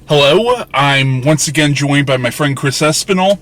Hello, I'm once again joined by my friend Chris Espianl,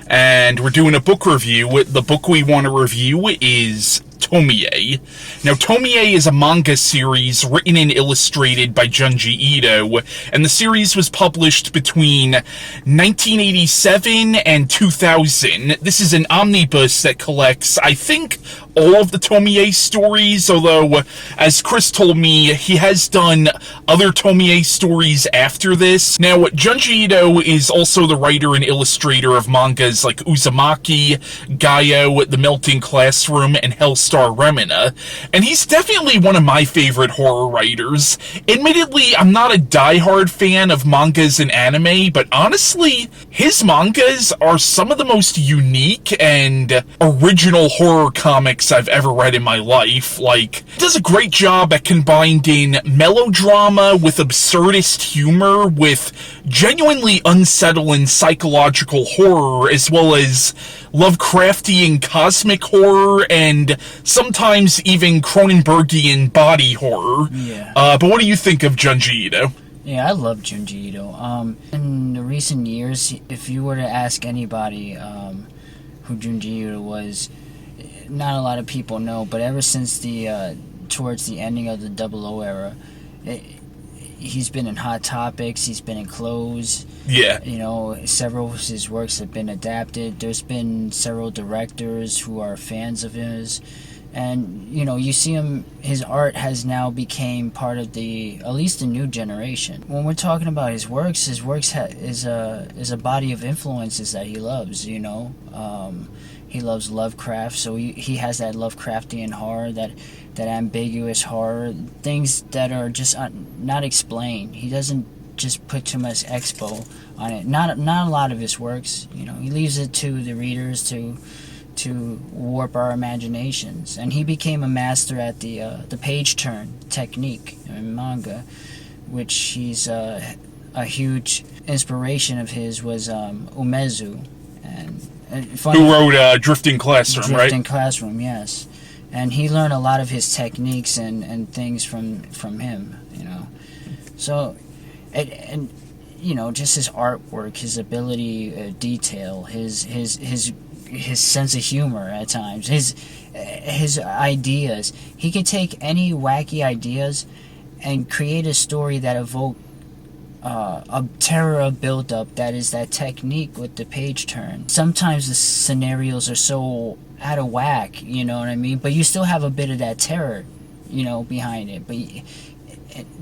and we're doing a book review. The book we want to review is Tomie. Now, Tomie is a manga series written and illustrated by Junji Ito, and the series was published between 1987 and 2000. This is an omnibus that collects, I think, all of the Tomie stories, although, as Chris told me, he has done other Tomie stories after this. Now, Junji Ito is also the writer and illustrator of mangas like Uzumaki, Gaio, The Melting Classroom, and Hellstar Remina, and he's definitely one of my favorite horror writers. Admittedly, I'm not a diehard fan of mangas and anime, but honestly, his mangas are some of the most unique and original horror comics I've ever read in my life. Like, he does a great job at combining melodrama with absurdist humor with genuinely unsettling psychological horror, as well as Lovecraftian cosmic horror and sometimes even Cronenbergian body horror. Yeah. But what do you think of Junji Ito? Yeah, I love Junji Ito. In the recent years, if you were to ask anybody who Junji Ito was, not a lot of people know, but ever since towards the ending of the Double O era, he's been in Hot Topics, he's been in Clothes. Yeah. You know, several of his works have been adapted. There's been several directors who are fans of his. And, you know, you see his art has now became part of at least the new generation. When we're talking about his works is a body of influences that he loves, you know. He loves Lovecraft, so he has that Lovecraftian horror, that ambiguous horror, things that are just not explained. He doesn't just put too much expo on it. Not a lot of his works, you know. He leaves it to the readers to warp our imaginations. And he became a master at the page turn technique in manga, which he's a huge inspiration of his was Umezu. Who wrote Drifting Classroom, right? Drifting Classroom, yes. And he learned a lot of his techniques and things from him, you know. So, and you know, just his artwork, his ability, detail, his sense of humor at times, his ideas. He could take any wacky ideas and create a story that evoked a terror build-up, that is that technique with the page turn. Sometimes the scenarios are so out of whack, you know what I mean? But you still have a bit of that terror, you know, behind it. But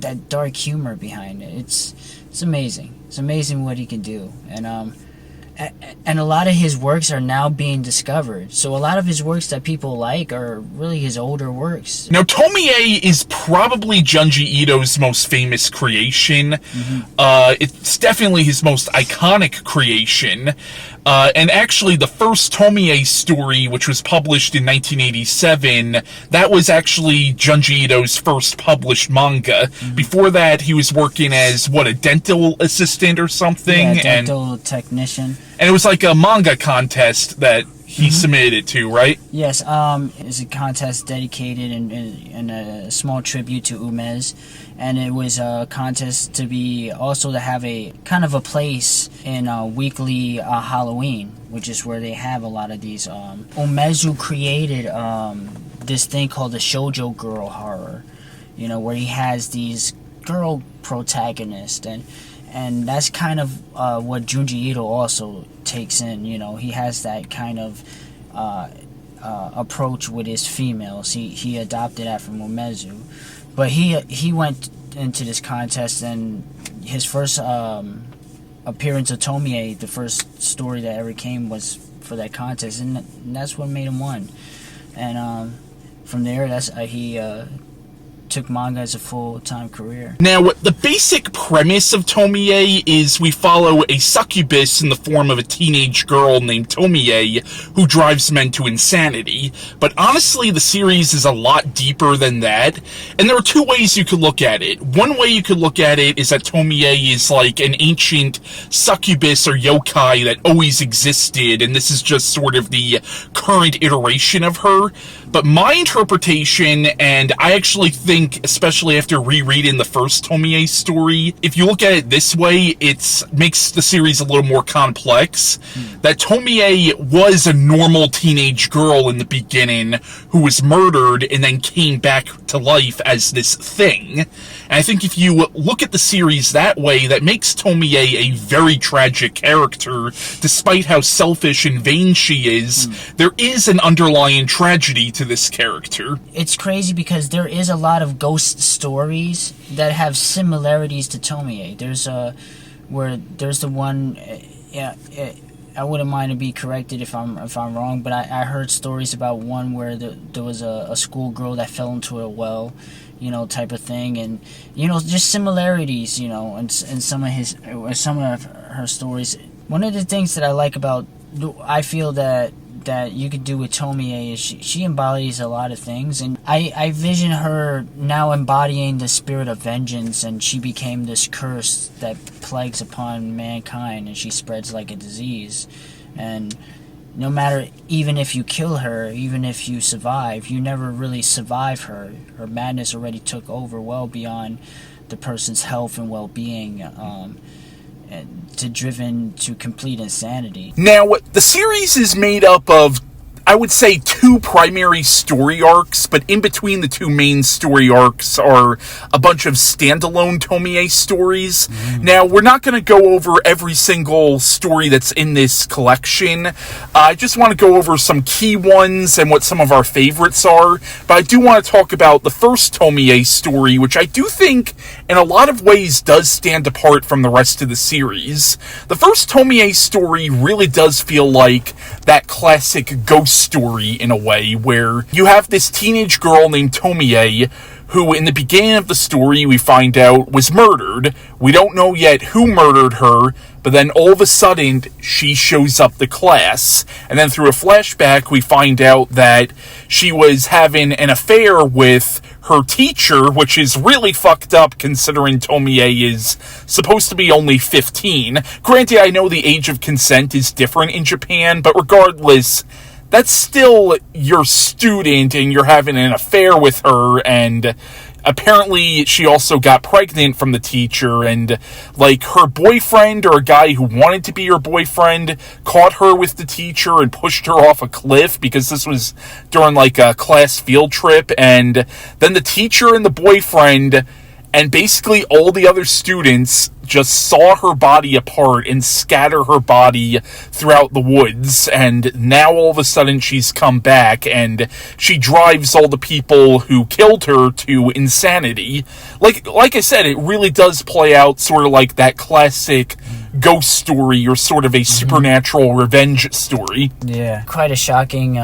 that dark humor behind it, it's amazing. It's amazing what he can do. And a lot of his works are now being discovered. So a lot of his works that people like are really his older works. Now, Tomie is probably Junji Ito's most famous creation. Mm-hmm. It's definitely his most iconic creation. And actually, the first Tomie story, which was published in 1987, that was actually Junji Ito's first published manga. Mm-hmm. Before that, he was working as, a dental assistant or something? Yeah, dental technician. And it was like a manga contest that he submitted it to, right? Yes, it's a contest dedicated and a small tribute to Umez. And it was a contest to have a kind of a place in weekly Halloween, which is where they have a lot of these. Umezu created this thing called the shoujo girl horror, you know, where he has these girl protagonists, and that's kind of what Junji Ito also takes in. You know, he has that kind of approach with his females. He adopted that from Umezu. But he went into this contest, and his first appearance of Tomie, the first story that ever came, was for that contest, and that's what made him win. And from there, he took manga as a full-time career. Now, the basic premise of Tomie is we follow a succubus in the form of a teenage girl named Tomie who drives men to insanity. But honestly, the series is a lot deeper than that, and there are two ways you could look at it. One way you could look at it is that Tomie is like an ancient succubus or yokai that always existed, and this is just sort of the current iteration of her. But my interpretation, and I actually think, especially after rereading the first Tomie story, if you look at it this way, it makes the series a little more complex. That Tomie was a normal teenage girl in the beginning who was murdered and then came back to life as this thing. And I think if you look at the series that way, that makes Tomie a very tragic character. Despite how selfish and vain she is, there is an underlying tragedy to this character. It's crazy because there is a lot of ghost stories that have similarities to Tomie. There's the one, I wouldn't mind to be corrected if I'm wrong, but I heard stories about one where there was a schoolgirl that fell into a well, type of thing, and just similarities, in some of her stories. One of the things that I like about, I feel that you could do with Tomie is she embodies a lot of things, and I vision her now embodying the spirit of vengeance, and she became this curse that plagues upon mankind, and she spreads like a disease. And no matter, even if you kill her, even if you survive, you never really survive her. Her madness already took over well beyond the person's health and well-being, driven to complete insanity. Now, the series is made up of, I would say, two primary story arcs, but in between the two main story arcs are a bunch of standalone Tomie stories. Now, we're not going to go over every single story that's in this collection. I just want to go over some key ones and what some of our favorites are, but I do want to talk about the first Tomie story, which I do think, in a lot of ways, does stand apart from the rest of the series. The first Tomie story really does feel like that classic ghost story in a way, where you have this teenage girl named Tomie who in the beginning of the story we find out was murdered. We don't know yet who murdered her, but then all of a sudden she shows up to class, and then through a flashback we find out that she was having an affair with her teacher, which is really fucked up considering Tomie is supposed to be only 15. Granted, I know the age of consent is different in Japan, but regardless, that's still your student and you're having an affair with her, and apparently she also got pregnant from the teacher, and like her boyfriend, or a guy who wanted to be her boyfriend, caught her with the teacher and pushed her off a cliff, because this was during like a class field trip. And then the teacher and the boyfriend and basically all the other students just saw her body apart and scatter her body throughout the woods. And now all of a sudden she's come back and she drives all the people who killed her to insanity. Like I said, it really does play out sort of like that classic ghost story, or sort of a supernatural revenge story. Yeah, quite a shocking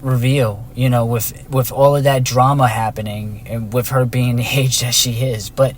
reveal, with all of that drama happening and with her being the age that she is. But,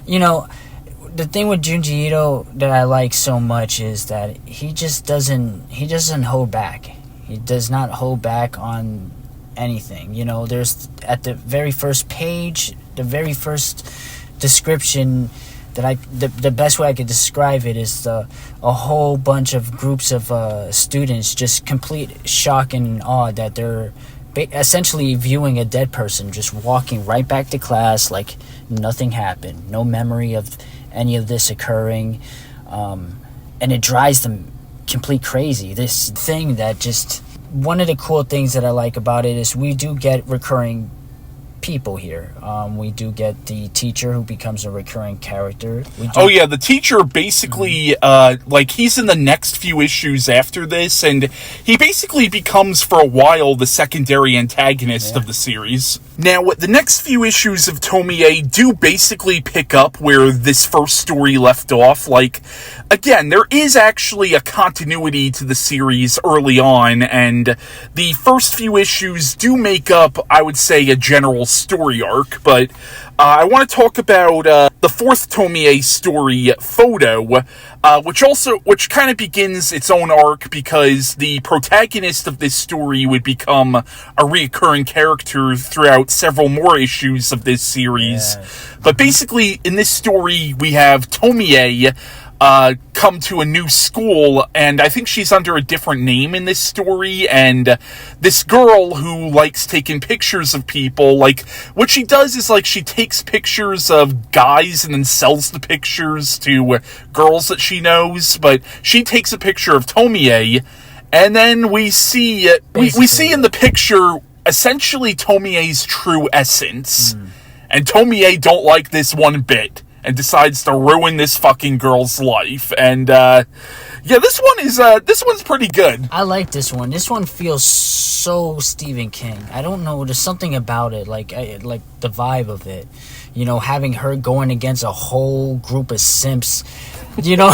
the thing with Junji Ito that I like so much is that he doesn't hold back. He does not hold back on anything. There's at the very first page, the very first description that the best way I could describe it is a whole bunch of groups of students, just complete shock and awe that they're essentially viewing a dead person just walking right back to class like nothing happened, no memory of any of this occurring, and it drives them complete crazy. This thing that just, one of the cool things that I like about it is we do get recurring people here. We do get the teacher who becomes a recurring character. The teacher basically, he's in the next few issues after this, and he basically becomes for a while the secondary antagonist of the series. Now, the next few issues of Tomie do basically pick up where this first story left off. Again, there is actually a continuity to the series early on, and the first few issues do make up, I would say, a general story arc, but I want to talk about the fourth Tomie story, Photo, which kind of begins its own arc because the protagonist of this story would become a reoccurring character throughout several more issues of this series. But basically, in this story, we have Tomie, come to a new school, and I think she's under a different name in this story, and this girl who likes taking pictures of people, like, what she does is, like, she takes pictures of guys and then sells the pictures to girls that she knows, but she takes a picture of Tomie, and then we see we see in the picture essentially Tomie's true essence, and Tomie don't like this one bit, and decides to ruin this fucking girl's life. And this one's pretty good. I like this one. This one feels so Stephen King. I don't know, there's something about it, like the vibe of it. You know, having her going against a whole group of simps. You know,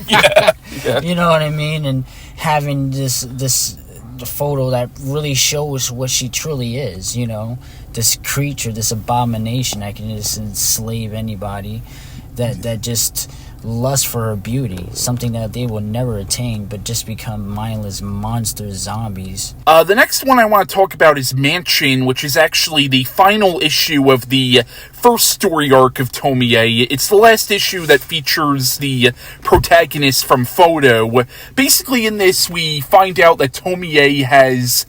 yeah. You know what I mean, and having this photo that really shows what she truly is. You know, this creature, this abomination that can just enslave anybody, that just lust for her beauty, something that they will never attain, but just become mindless monster zombies. The next one I want to talk about is Mansion, which is actually the final issue of the first story arc of Tomie. It's the last issue that features the protagonist from Photo. Basically, in this, we find out that Tomie has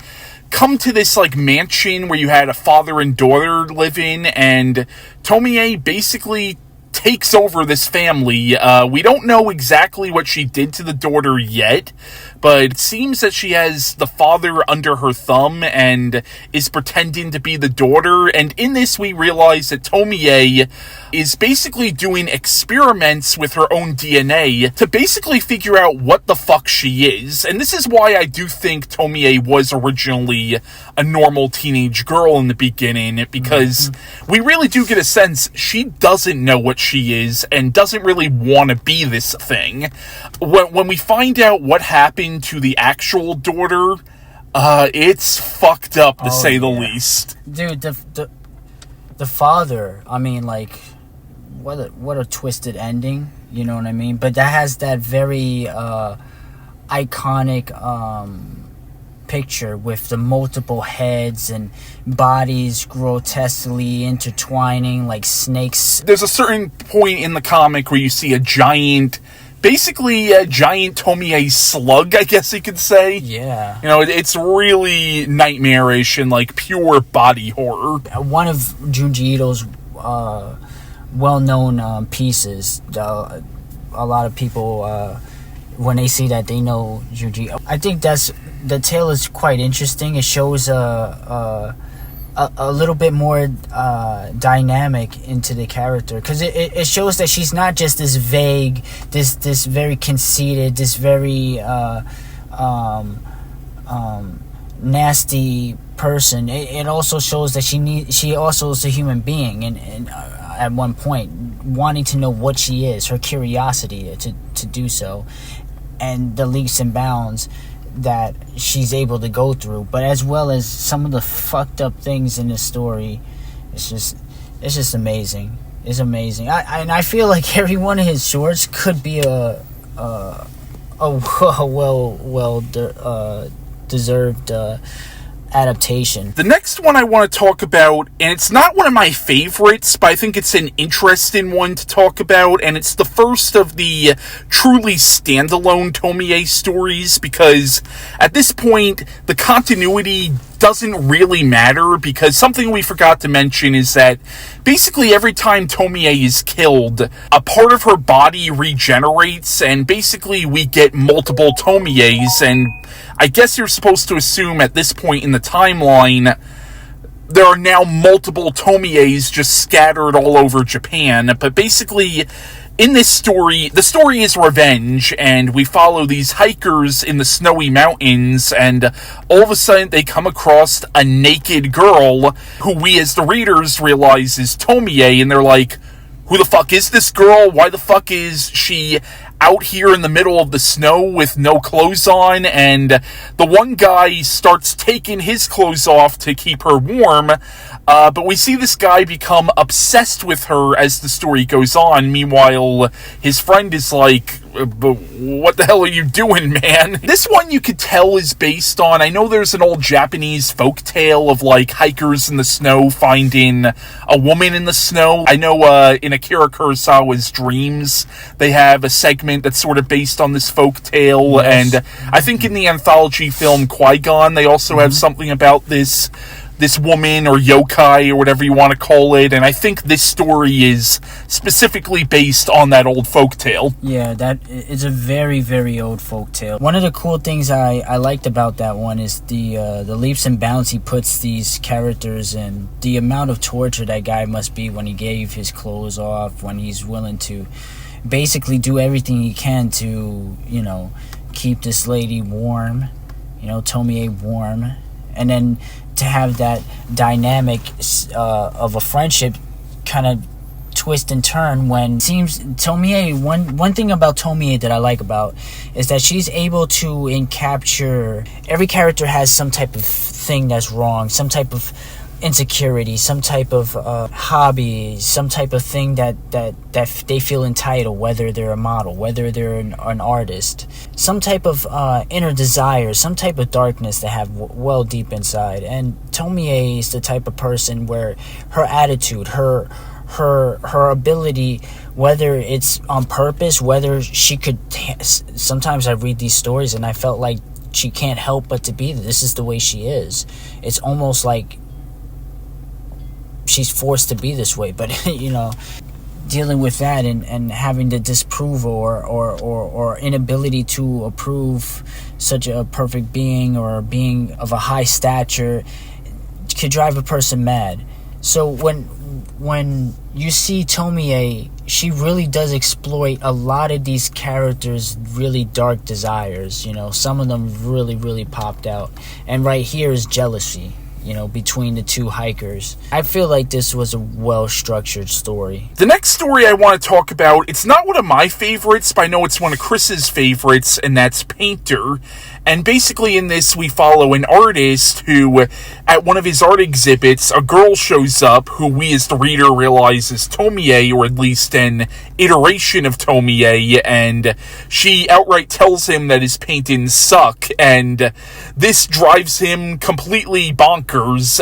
come to this, like, mansion where you had a father and daughter live in, and Tomie basically takes over this family. We don't know exactly what she did to the daughter yet, but it seems that she has the father under her thumb and is pretending to be the daughter. And in this, we realize that Tomie is basically doing experiments with her own DNA to basically figure out what the fuck she is. And this is why I do think Tomie was originally a normal teenage girl in the beginning, because we really do get a sense she doesn't know what she is and doesn't really want to be this thing. When we find out what happened to the actual daughter, it's fucked up, to say the least. Dude, the father, I mean, like, what a twisted ending, you know what I mean? But that has that very iconic picture with the multiple heads and bodies grotesquely intertwining like snakes. There's a certain point in the comic where you see a giant Tomie slug, I guess you could say. Yeah. You know, it's really nightmarish and, like, pure body horror. One of Junji Ito's well-known pieces, a lot of people, when they see that, they know Junji. I think the tale is quite interesting. It shows a little bit more dynamic into the character, because it shows that she's not just this vague, this very conceited, this very nasty person. It also shows that she also is a human being, and at one point wanting to know what she is, her curiosity to do so, and the leaps and bounds that she's able to go through, but as well as some of the fucked up things in the story. It's just amazing. It's amazing. I feel like every one of his shorts could be a deserved adaptation. The next one I want to talk about, and it's not one of my favorites, but I think it's an interesting one to talk about, and it's the first of the truly standalone Tomie stories, because at this point, the continuity doesn't really matter, because something we forgot to mention is that basically every time Tomie is killed, a part of her body regenerates, and basically we get multiple Tomies, and I guess you're supposed to assume at this point in the timeline there are now multiple Tomies just scattered all over Japan. But basically, in this story, the story is revenge, and we follow these hikers in the snowy mountains, and all of a sudden they come across a naked girl who we as the readers realize is Tomie, and they're like, who the fuck is this girl? Why the fuck is she out here in the middle of the snow with no clothes on? And the one guy starts taking his clothes off to keep her warm, but we see this guy become obsessed with her as the story goes on. Meanwhile, his friend is like, but what the hell are you doing, man? This one you could tell is based on, I know there's an old Japanese folk tale of like hikers in the snow finding a woman in the snow. I know in Akira Kurosawa's Dreams, they have a segment that's sort of based on this folk tale. Yes. And I think in the anthology film Qui-Gon, they also have something about this woman or yokai or whatever you want to call it, and I think this story is specifically based on that old folktale. Yeah, that is a very, very old folktale. One of the cool things I liked about that one is the leaps and bounds he puts these characters in, the amount of torture that guy must be when he gave his clothes off, when he's willing to basically do everything he can to, keep this lady warm, Tomie warm, and then to have that dynamic of a friendship kind of twist and turn when it seems Tomie, one thing about Tomie that I like about is that she's able to capture, every character has some type of thing that's wrong, some type of insecurity, some type of hobby, some type of thing that they feel entitled, whether they're a model, whether they're an artist, some type of inner desire, some type of darkness they have well deep inside. And Tomie is the type of person where her attitude, her ability, whether it's on purpose, whether she could, sometimes I read these stories and I felt like she can't help but to be, this is the way she is. It's almost like she's forced to be this way, but dealing with that and having to disprove or inability to approve such a perfect being or a being of a high stature could drive a person mad. So when you see Tomie, she really does exploit a lot of these characters' really dark desires. Some of them really, really popped out. And right here is jealousy, between the two hikers. I feel like this was a well-structured story. The next story I want to talk about, it's not one of my favorites, but I know it's one of Chris's favorites, and that's Painter. And basically in this, we follow an artist who, at one of his art exhibits, a girl shows up who we as the reader realize is Tomie, or at least an iteration of Tomie, and she outright tells him that his paintings suck, and this drives him completely bonkers.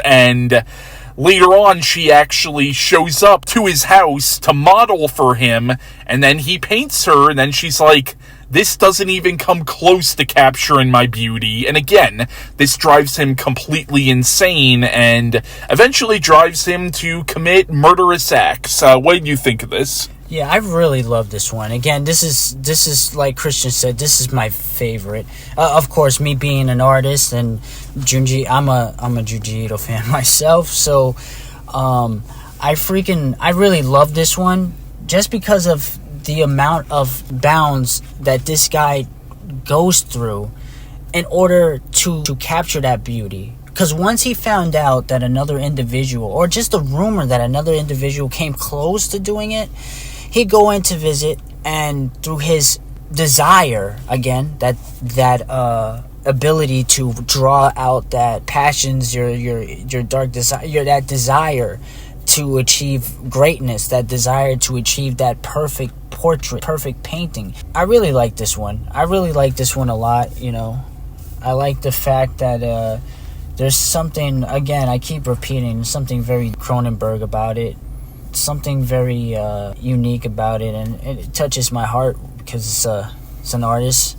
And later on, she actually shows up to his house to model for him, and then he paints her, and then she's like, this doesn't even come close to capturing my beauty. And again, this drives him completely insane and eventually drives him to commit murderous acts. What did you think of this? Yeah, I really love this one. Again, this is like Christian said, this is my favorite. Of course, me being an artist and Junji, I'm a Junji Ito fan myself, so I really love this one just because of the amount of bounds that this guy goes through in order to capture that beauty. Because once he found out that another individual, or just a rumor that another individual came close to doing it, he'd go in to visit, and through his desire, again, that ability to draw out that passions, your dark desire, that desire to achieve greatness, that desire to achieve that perfect portrait, perfect painting. I really like this one. I really like this one a lot, I like the fact that there's something, again, I keep repeating, something very Cronenberg about it, something very unique about it, and it touches my heart because it's an artist.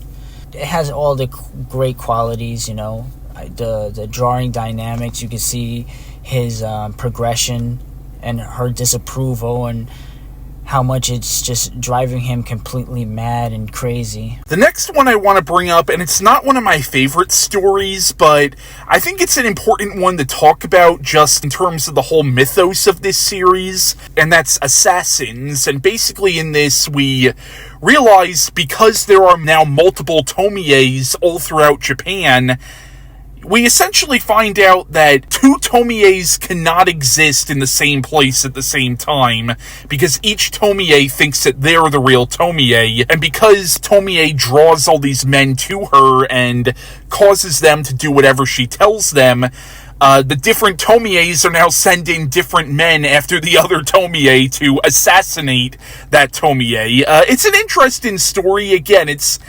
It has all the great qualities, the drawing dynamics. You can see his progression and her disapproval and how much it's just driving him completely mad and crazy. The next one I want to bring up, and it's not one of my favorite stories, but I think it's an important one to talk about just in terms of the whole mythos of this series, and that's Assassins. And basically in this, we realize because there are now multiple Tomies all throughout Japan, we essentially find out that two Tomies cannot exist in the same place at the same time, because each Tomie thinks that they're the real Tomie, and because Tomie draws all these men to her and causes them to do whatever she tells them, the different Tomies are now sending different men after the other Tomie to assassinate that Tomie. It's an interesting story. Again, it's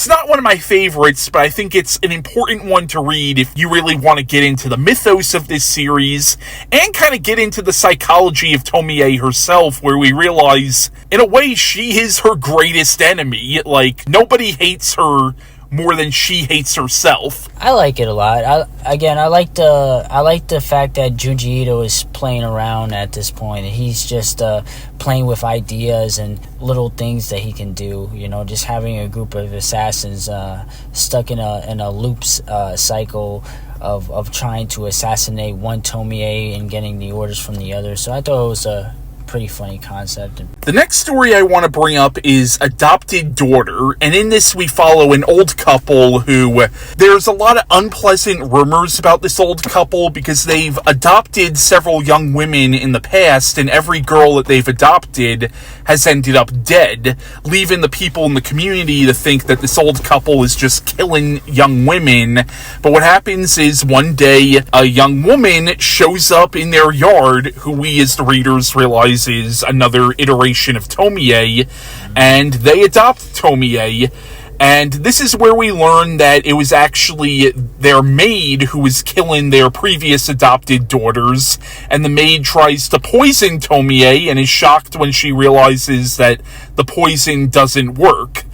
not one of my favorites, but I think it's an important one to read if you really want to get into the mythos of this series and kind of get into the psychology of Tomie herself, where we realize, in a way, she is her greatest enemy. Like, nobody hates her more than she hates herself. I like it a lot. I like the fact that Junji Ito is playing around at this point. He's just playing with ideas and little things that he can do. You know, just having a group of assassins stuck in a loop cycle of trying to assassinate one Tomie and getting the orders from the other. So I thought it was a pretty funny concept. The next story I want to bring up is Adopted Daughter, and in this we follow an old couple who, there's a lot of unpleasant rumors about this old couple because they've adopted several young women in the past, and every girl that they've adopted has ended up dead, leaving the people in the community to think that this old couple is just killing young women. But what happens is one day a young woman shows up in their yard, who we as the readers realize is another iteration of Tomie, and they adopt Tomie. And this is where we learn that it was actually their maid who was killing their previous adopted daughters, and the maid tries to poison Tomie and is shocked when she realizes that the poison doesn't work.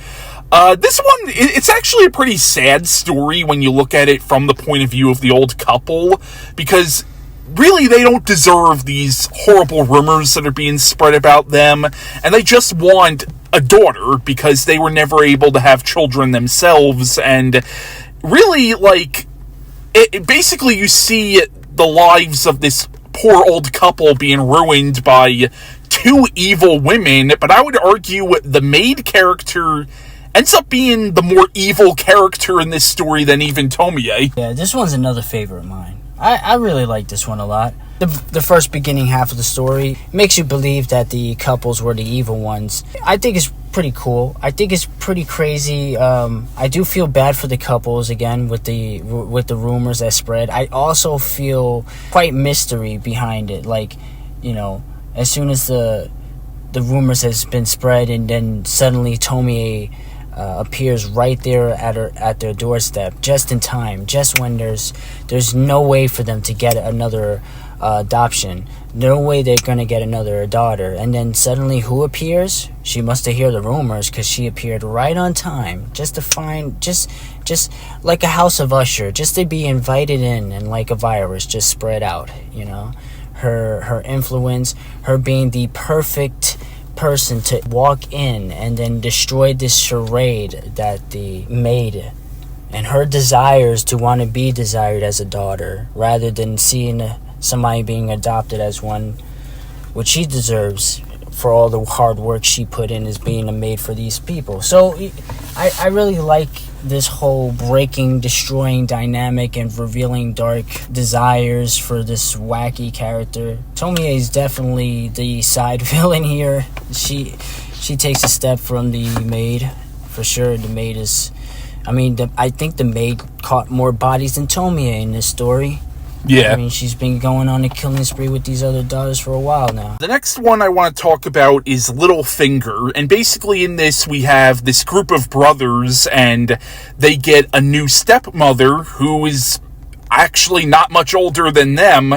This one, it's actually a pretty sad story when you look at it from the point of view of the old couple, because really, they don't deserve these horrible rumors that are being spread about them, and they just want a daughter because they were never able to have children themselves. And really, like, basically you see the lives of this poor old couple being ruined by two evil women, but I would argue the maid character ends up being the more evil character in this story than even Tomie. Yeah, this one's another favorite of mine. I really like this one a lot. The first beginning half of the story makes you believe that the couples were the evil ones. I think it's pretty cool. I think it's pretty crazy. I do feel bad for the couples, again, with the rumors that spread. I also feel quite mystery behind it. Like, you know, as soon as the rumors has been spread, and then suddenly Tomie appears right there at their doorstep, just in time, just when there's no way for them to get another adoption, no way they're gonna get another daughter, and then suddenly who appears? She must have heard the rumors, because she appeared right on time, just to find, just like a house of usher, just to be invited in, and like a virus, just spread out. You know, her influence, her being the perfect person to walk in and then destroy this charade that the maid, and her desires to want to be desired as a daughter rather than seeing somebody being adopted as one, which she deserves for all the hard work she put in as being a maid for these people. So I really like this whole breaking, destroying dynamic and revealing dark desires for this wacky character. Tomie is definitely the side villain here. She takes a step from the maid, for sure. The maid is, I think the maid caught more bodies than Tomie in this story. Yeah. I mean, she's been going on a killing spree with these other daughters for a while now. The next one I want to talk about is Littlefinger, and basically in this we have this group of brothers, and they get a new stepmother who is actually not much older than them,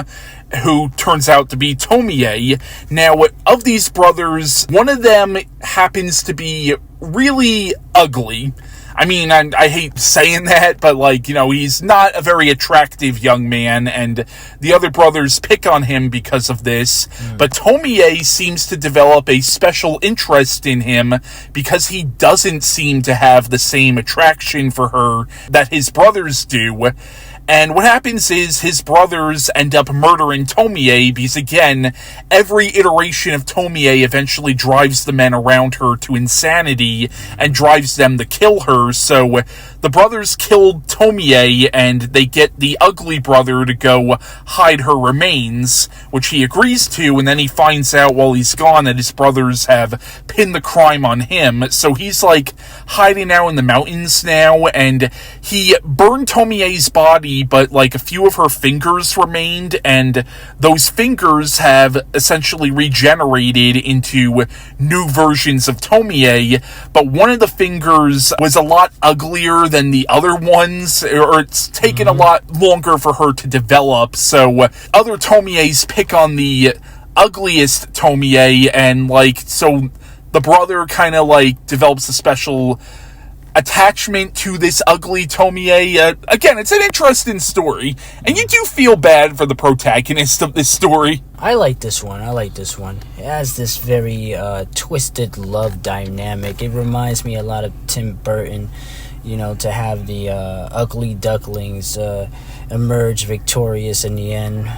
who turns out to be Tomie. Now, of these brothers, one of them happens to be really ugly. I mean, I hate saying that, but, like, you know, he's not a very attractive young man, and the other brothers pick on him because of this. But Tomie seems to develop a special interest in him because he doesn't seem to have the same attraction for her that his brothers do. And what happens is his brothers end up murdering Tomie because, again, every iteration of Tomie eventually drives the men around her to insanity and drives them to kill her. So the brothers killed Tomie, and they get the ugly brother to go hide her remains, which he agrees to, and then he finds out while he's gone that his brothers have pinned the crime on him. So he's, like, hiding out in the mountains now, and he burned Tomie's body body, but like a few of her fingers remained, and those fingers have essentially regenerated into new versions of Tomie, but one of the fingers was a lot uglier than the other ones, or it's taken a lot longer for her to develop, so other Tomies pick on the ugliest Tomie, and like, so the brother kind of like develops a special attachment to this ugly Tomie. Again, it's an interesting story, and you do feel bad for the protagonist of this story. I like this one. It has this very twisted love dynamic. It reminds me a lot of Tim Burton, to have the ugly ducklings emerge victorious in the end,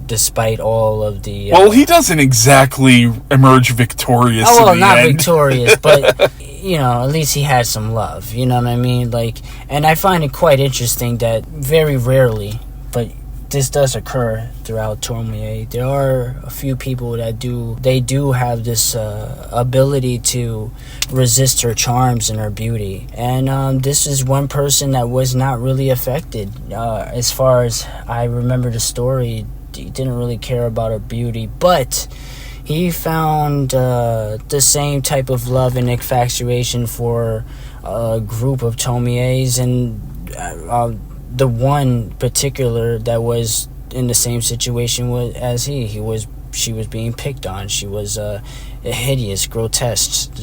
despite all of the... well, he doesn't exactly emerge victorious in the end. Not victorious, but, at least he had some love, you know what I mean? Like, and I find it quite interesting that very rarely, but this does occur throughout Tomie, there are a few people that do have this ability to resist her charms and her beauty. And this is one person that was not really affected. As far as I remember the story, he didn't really care about her beauty, but he found the same type of love and infatuation for a group of Tomies, and the one particular that was in the same situation as she was being picked on. She was hideous, grotesque,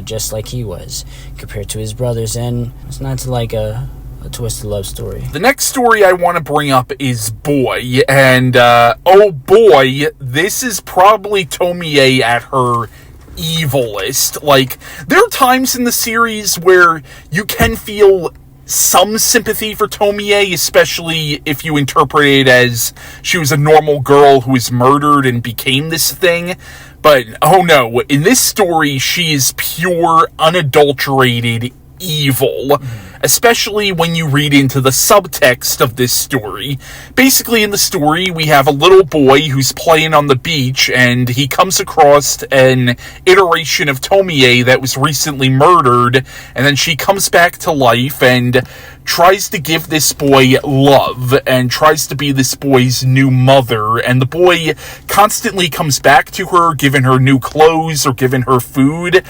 just like he was, compared to his brothers, and it's not like a twisted love story. The next story I want to bring up is Boy, and oh boy, this is probably Tomie at her evilest. Like, there are times in the series where you can feel some sympathy for Tomie, especially if you interpret it as she was a normal girl who was murdered and became this thing. But, oh no, in this story, she is pure, unadulterated evil. Especially when you read into the subtext of this story. Basically, in the story, we have a little boy who's playing on the beach, and he comes across an iteration of Tomie that was recently murdered, and then she comes back to life and tries to give this boy love, and tries to be this boy's new mother, and the boy constantly comes back to her, giving her new clothes or giving her food,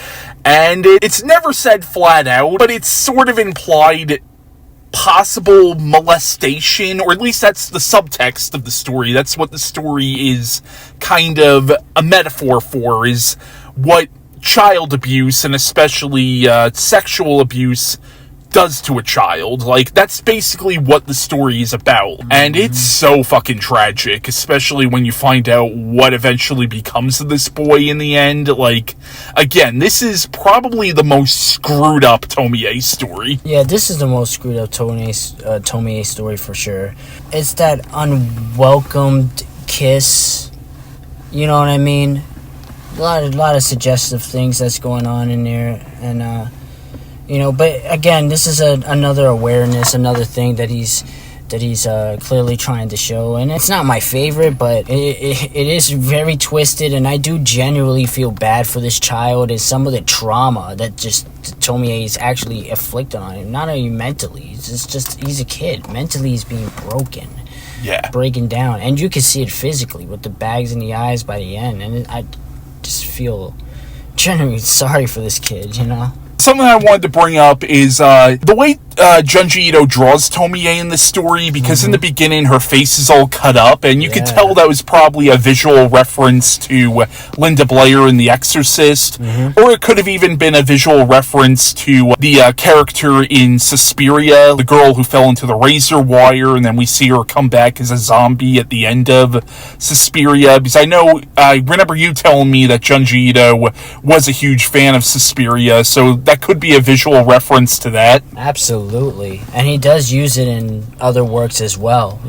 and it's never said flat out, but it's sort of implied possible molestation, or at least that's the subtext of the story. That's what the story is kind of a metaphor for, is what child abuse, and especially sexual abuse, does to a child. Like, that's basically what the story is about. And it's so fucking tragic, especially when you find out what eventually becomes of this boy in the end. Like, again, this is probably the most screwed up Tomie story. Yeah, this is the most screwed up Tomie story for sure. It's that unwelcomed kiss, you know what I mean? A lot of suggestive things that's going on in there, and but again, this is another awareness, another thing that he's clearly trying to show, and it's not my favorite, but it is very twisted, and I do genuinely feel bad for this child and some of the trauma that just Tomie is actually inflicted on him. Not only mentally, it's just he's a kid. Mentally, he's being broken. Yeah. Breaking down, and you can see it physically with the bags in the eyes by the end, and I just feel genuinely sorry for this kid, Something I wanted to bring up is the way Junji Ito draws Tomie in this story, because in the beginning her face is all cut up, and you could tell that was probably a visual reference to Linda Blair in The Exorcist, or it could have even been a visual reference to the character in Suspiria, the girl who fell into the razor wire, and then we see her come back as a zombie at the end of Suspiria, because I remember you telling me that Junji Ito was a huge fan of Suspiria, so that could be a visual reference to that. Absolutely. And he does use it in other works as well,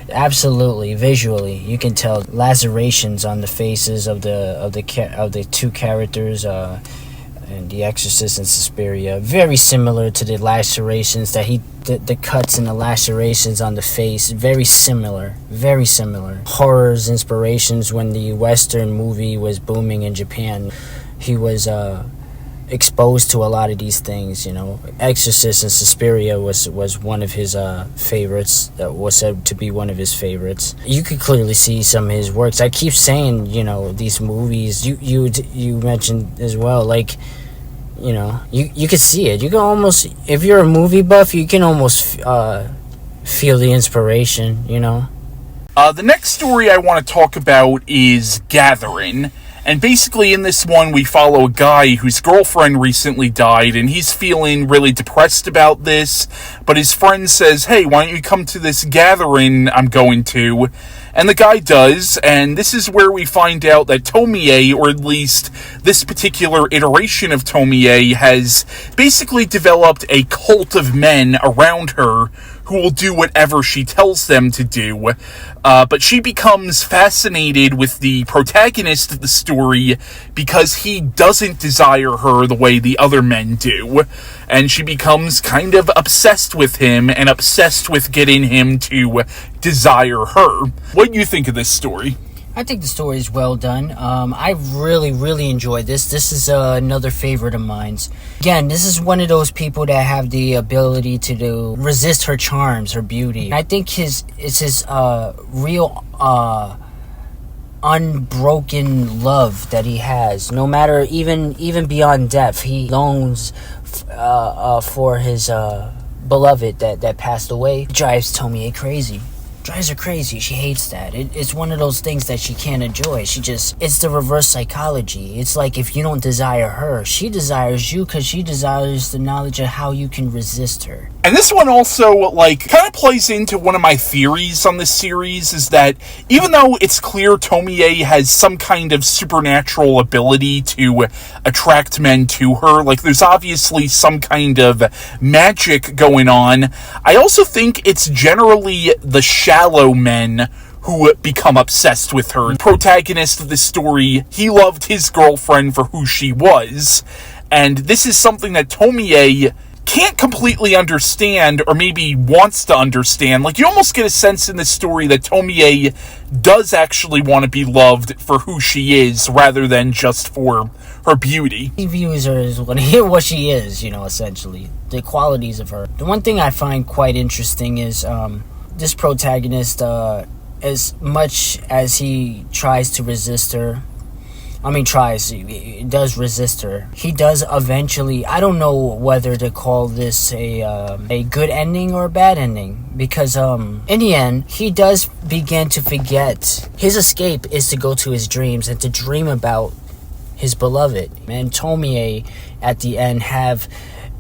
Absolutely, visually, you can tell lacerations on the faces of the two characters in The Exorcist and Suspiria, very similar to the lacerations the cuts and the lacerations on the face, very similar. Horror's inspirations when the Western movie was booming in Japan. He was exposed to a lot of these things. Exorcist and Suspiria was one of his favorites. That was said to be one of his favorites. You could clearly see some of his works. I keep saying, these movies. You mentioned as well, like, you could see it. You can almost, if you're a movie buff, you can almost feel the inspiration. The next story I want to talk about is Gathering. And basically in this one, we follow a guy whose girlfriend recently died, and he's feeling really depressed about this, but his friend says, hey, why don't you come to this gathering I'm going to? And the guy does, and this is where we find out that Tomie, or at least this particular iteration of Tomie, has basically developed a cult of men around her who will do whatever she tells them to do. But she becomes fascinated with the protagonist of the story because he doesn't desire her the way the other men do. And she becomes kind of obsessed with him and obsessed with getting him to desire her. What do you think of this story? I think the story is well done. I really, really enjoyed this. This is another favorite of mine. Again, this is one of those people that have the ability to resist her charms, her beauty. I think it's his real unbroken love that he has. No matter, even beyond depth, he longs for his beloved that passed away. It drives Tomie crazy. Drives her crazy. She hates that. It's one of those things that she can't enjoy. It's the reverse psychology. It's like if you don't desire her, she desires you because she desires the knowledge of how you can resist her. And this one also, kind of plays into one of my theories on this series, is that even though it's clear Tomie has some kind of supernatural ability to attract men to her, there's obviously some kind of magic going on, I also think it's generally the shallow men who become obsessed with her. The protagonist of this story, he loved his girlfriend for who she was, and this is something that Tomie can't completely understand, or maybe wants to understand. You almost get a sense in this story that Tomie does actually want to be loved for who she is, rather than just for her beauty. He views her as what she is, essentially. The qualities of her. The one thing I find quite interesting is this protagonist, as much as he tries to resist her, he does resist her. He does eventually, I don't know whether to call this a good ending or a bad ending, because in the end, he does begin to forget. His escape is to go to his dreams and to dream about his beloved. And Tomie, at the end, have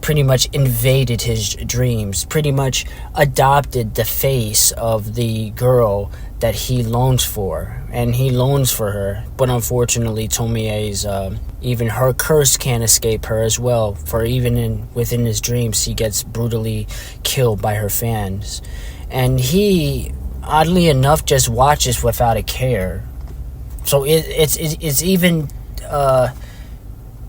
pretty much invaded his dreams, pretty much adopted the face of the girl that he longs for, and he longs for her. But unfortunately, Tomie's even her curse can't escape her as well, for even within his dreams, he gets brutally killed by her fans, and he, oddly enough, just watches without a care. So it's even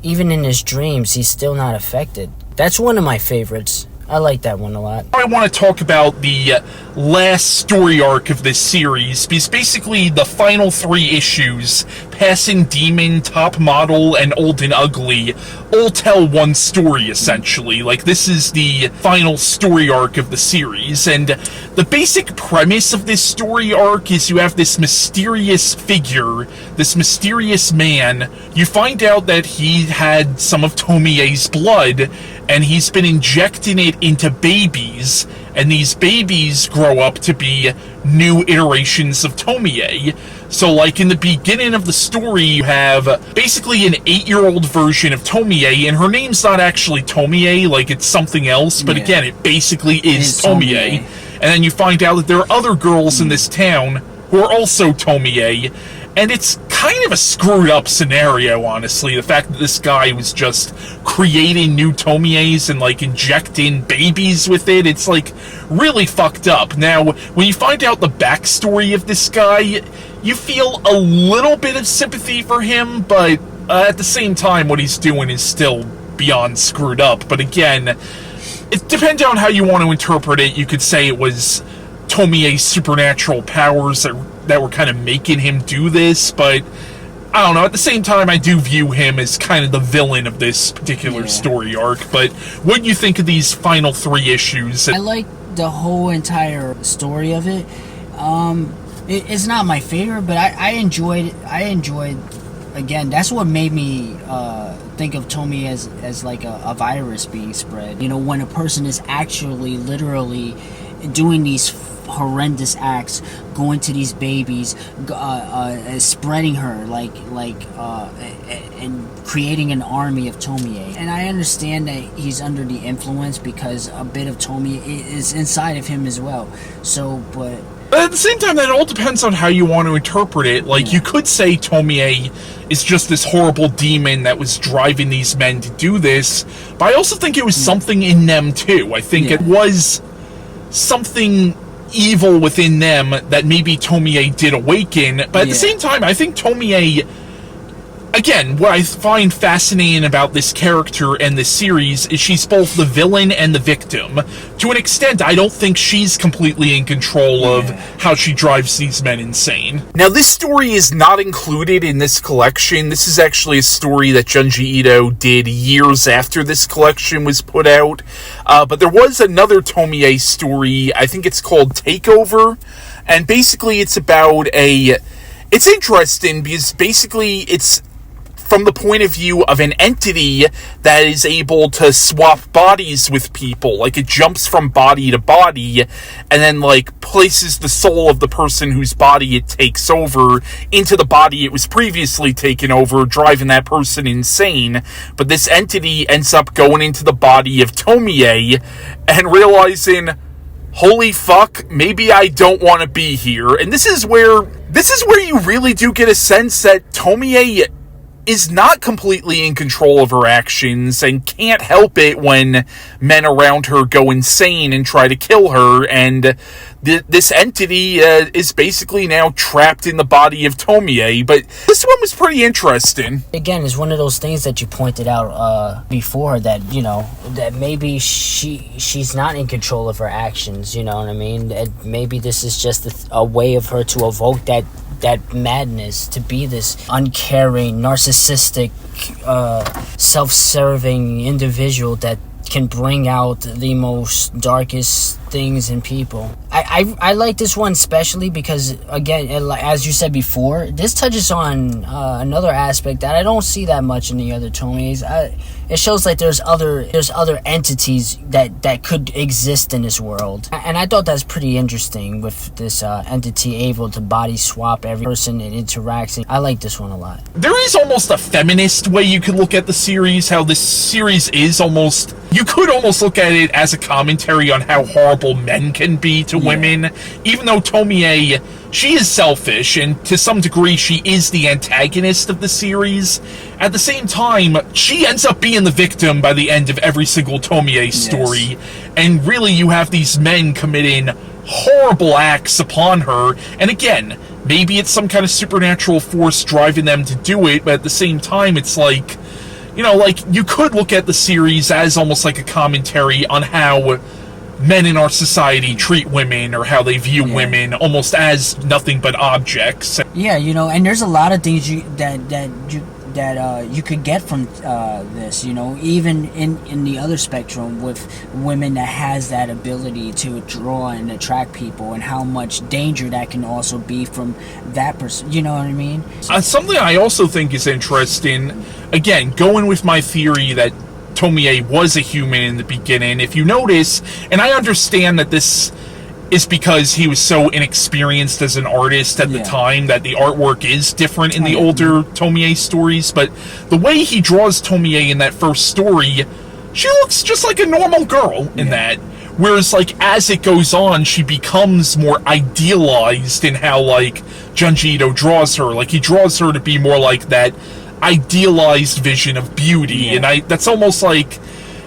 in his dreams, he's still not affected. That's one of my favorites. I like that one a lot. I want to talk about the last story arc of this series, because basically the final 3 issues, Passing Demon, Top Model, and Old and Ugly, all tell one story, essentially. This is the final story arc of the series, and the basic premise of this story arc is you have this mysterious figure, this mysterious man. You find out that he had some of Tomie's blood, and he's been injecting it into babies, and these babies grow up to be new iterations of Tomie. So, in the beginning of the story, you have basically an 8-year-old version of Tomie, and her name's not actually Tomie, it's something else, but again, it basically is Tomie. And then you find out that there are other girls in this town who are also Tomie, and it's kind of a screwed up scenario, honestly. The fact that this guy was just creating new Tomies and injecting babies with it, it's really fucked up. Now, when you find out the backstory of this guy, you feel a little bit of sympathy for him, but at the same time, what he's doing is still beyond screwed up. But again, it depends on how you want to interpret it. You could say it was Tomie's supernatural powers that were kind of making him do this, but I don't know, at the same time, I do view him as kind of the villain of this particular story arc, but what do you think of these final 3 issues? I like the whole entire story of it. It's not my favorite, but I enjoyed, again, that's what made me think of Tomie as like a virus being spread. You know, when a person is actually, literally doing these horrendous acts, going to these babies, spreading her and creating an army of Tomie. And I understand that he's under the influence because a bit of Tomie is inside of him as well. So, but at the same time, that all depends on how you want to interpret it. Like, you could say Tomie is just this horrible demon that was driving these men to do this, but I also think it was something in them too. I think it was something evil within them that maybe Tomie did awaken, but at the same time, I think Tomie, again, what I find fascinating about this character and this series is she's both the villain and the victim. To an extent, I don't think she's completely in control of how she drives these men insane. Now, this story is not included in this collection. This is actually a story that Junji Ito did years after this collection was put out. But there was another Tomie story, I think it's called Takeover, and basically it's about it's interesting because basically it's from the point of view of an entity that is able to swap bodies with people. Like, it jumps from body to body and then, like, places the soul of the person whose body it takes over into the body it was previously taken over, driving that person insane. But this entity ends up going into the body of Tomie and realizing, holy fuck, maybe I don't want to be here. And this is where you really do get a sense that Tomie is not completely in control of her actions and can't help it when men around her go insane and try to kill her, and this entity is basically now trapped in the body of Tomie. But this one was pretty interesting. Again, it's one of those things that you pointed out before, that, you know, that maybe she's not in control of her actions, you know what I mean? And maybe this is just a way of her to evoke that madness, to be this uncaring, narcissistic, self-serving individual that can bring out the most darkest things in people. I like this one especially because, again, as you said before, this touches on another aspect that I don't see that much in the other Tomies. It shows like there's other entities that could exist in this world, and I thought that's pretty interesting with this entity able to body swap every person it interacts. I like this one a lot. There is almost a feminist way you could look at the series, how this series is almost, you could almost look at it as a commentary on how horrible men can be to women, even though Tomie, she is selfish, and to some degree she is the antagonist of the series. At the same time, she ends up being the victim by the end of every single Tomie story, and really you have these men committing horrible acts upon her, and again, maybe it's some kind of supernatural force driving them to do it, but at the same time, it's like, you know, like, you could look at the series as almost like a commentary on how men in our society treat women, or how they view women almost as nothing but objects. Yeah, you know, and there's a lot of things you could get from this, you know, even in the other spectrum with women that has that ability to draw and attract people, and how much danger that can also be from that person, you know what I mean? Something I also think is interesting, again, going with my theory that Tomie was a human in the beginning. If you notice, and I understand that this is because he was so inexperienced as an artist at the time, that the artwork is different in the older Tomie stories, but the way he draws Tomie in that first story, she looks just like a normal girl in that. Whereas, like, as it goes on, she becomes more idealized in how, like, Junji Ito draws her. Like, he draws her to be more like that idealized vision of beauty, and that's almost like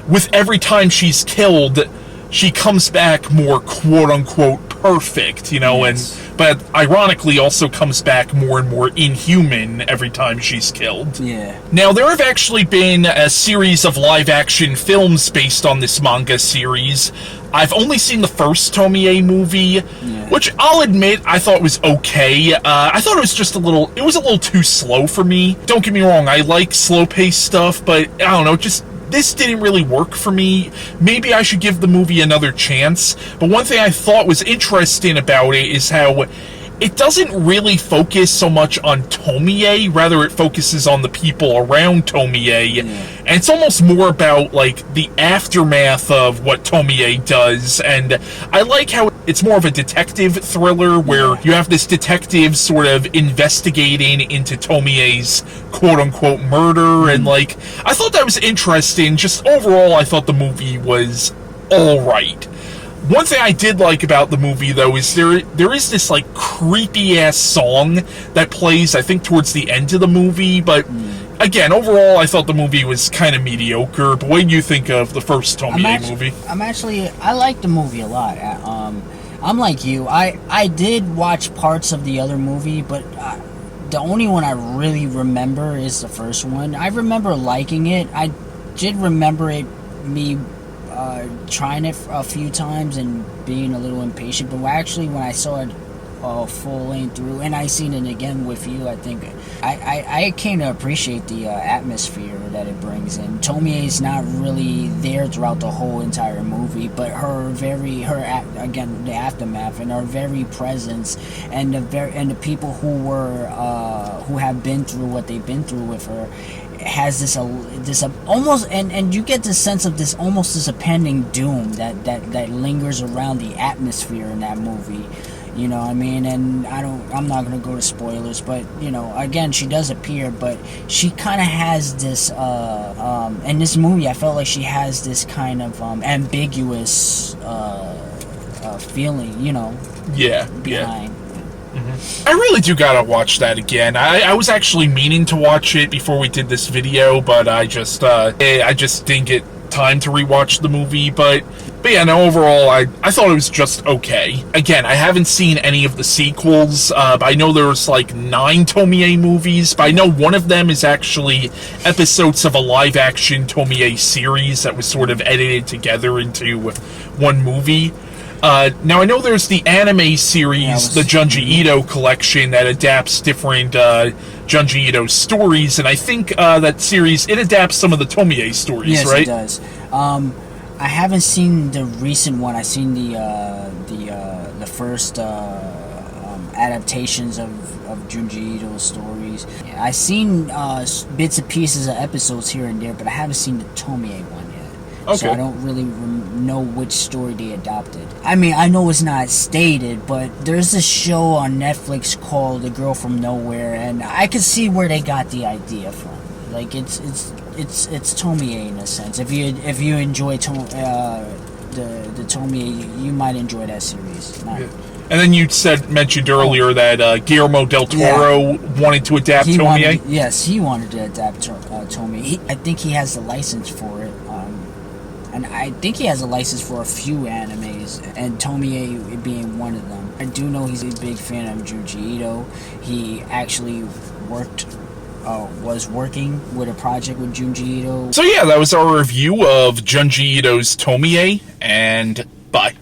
with every time she's killed, she comes back more quote-unquote perfect, you know, and but ironically also comes back more and more inhuman every time she's killed. Yeah. Now, there have actually been a series of live-action films based on this manga series. I've only seen the first Tomie movie, which I'll admit I thought was okay. I thought it was just a little too slow for me. Don't get me wrong, I like slow-paced stuff, but I don't know, this didn't really work for me. Maybe I should give the movie another chance. But one thing I thought was interesting about it is how it doesn't really focus so much on Tomie, rather it focuses on the people around Tomie, and it's almost more about, like, the aftermath of what Tomie does, and I like how it's more of a detective thriller, where you have this detective sort of investigating into Tomie's quote-unquote murder, and, like, I thought that was interesting. Just overall, I thought the movie was alright. One thing I did like about the movie, though, is there is this, like, creepy-ass song that plays, I think, towards the end of the movie, but, again, overall, I thought the movie was kind of mediocre. But what do you think of the first Tomie movie? I like the movie a lot. I'm like you. I did watch parts of the other movie, but the only one I really remember is the first one. I remember liking it. I did remember me trying it a few times and being a little impatient, but actually when I saw it full length through, and I seen it again with you, I think I came to appreciate the atmosphere that it brings in. Tomie is not really there throughout the whole entire movie, but again, the aftermath and her very presence, and the people who have been through what they've been through with her, has this almost, and you get this sense of this impending doom that lingers around the atmosphere in that movie. You know what I mean? And I'm not gonna go to spoilers, but you know, again, she does appear, but she kind of has this in this movie, I felt like she has this kind of ambiguous feeling, you know, behind. I really do gotta watch that again. I was actually meaning to watch it before we did this video, but I just didn't get time to rewatch the movie. But yeah, no, overall, I thought it was just okay. Again, I haven't seen any of the sequels, but I know there's like 9 Tomie movies, but I know one of them is actually episodes of a live-action Tomie series that was sort of edited together into one movie. Now, I know there's the anime series, the Junji Ito collection, that adapts different Junji Ito stories, and I think that series, it adapts some of the Tomie stories, right? Yes, it does. I haven't seen the recent one. I've seen the first adaptations of Junji Ito's stories. I've seen bits and pieces of episodes here and there, but I haven't seen the Tomie one yet. Okay. So I don't really know which story they adopted. I mean, I know it's not stated, but there's this show on Netflix called The Girl from Nowhere, and I can see where they got the idea from. Like, it's Tomie in a sense. If you enjoy the Tomie, you might enjoy that series. And then you mentioned earlier that Guillermo del Toro wanted to adapt Tomie. Yes, he wanted to adapt Tomie. I think he has the license for it. And I think he has a license for a few animes, and Tomie being one of them. I do know he's a big fan of Junji Ito. He actually was working with a project with Junji Ito. So yeah, that was our review of Junji Ito's Tomie, and bye.